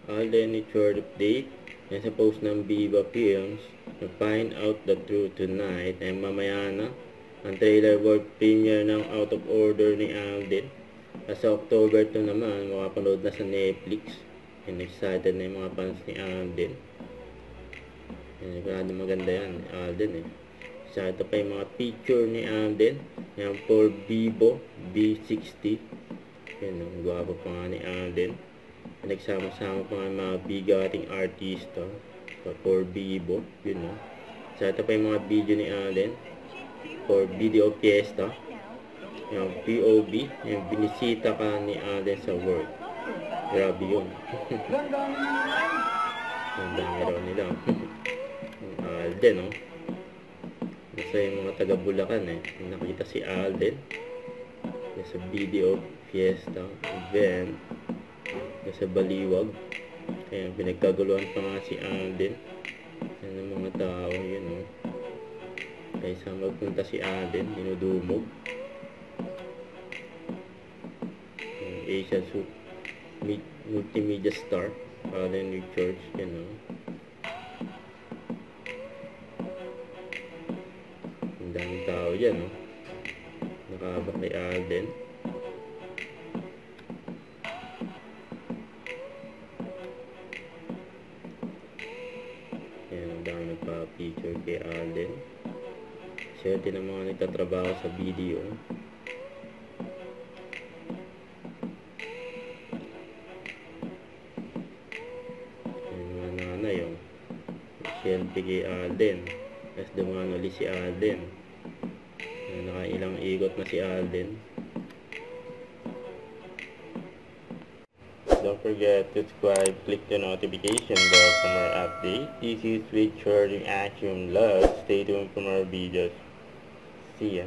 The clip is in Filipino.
Alden Richard update. Yan sa post ng Viva Films. Na find out the truth tonight. Ay mamaya na. Ang trailer world premiere ng Out of Order ni Alden. Sa October 2 naman, makapanood na sa Netflix. And excited na yung mga fans ni Alden. Yan, maganda yan, Alden eh. So, ito pa yung mga picture ni Alden. Yan, for Vivo V60. Yan, ang gwapo pa nga ni Alden. Nagsama-sama pa nga mga bigating artista. For Vivo, yun no. So, ito pa yung mga video ni Alden. For Video Fiesta. Yung POV. Yung binisita ka ni Alden sa work. Grabe yun. Ang dami raw nila. Alden, no? Basta yung mga taga-Bulacan, eh. Nakita si Alden. Sa Video Fiesta event. Sa Baliwag. Kaya pinagkaguluhan pa nga si Alden. Yan ang mga tao, yun, no? Kaya sa magpunta si Alden, dinudumog. Asian multimedia star, Alden Richards, yan, no? Ang daming tao dyan, no? Nakahabak kay Alden. Yan, ang dami nagpa-picture kay Alden. Swerte ng mga nagtatrabaho sa video. Swerte kay Alden. Tapos dumaan ulit si Alden. Nakailang ikot na si Alden. Don't forget to subscribe, click the notification bell for more updates. This is Richard Action Love. Stay tuned for more videos. See ya.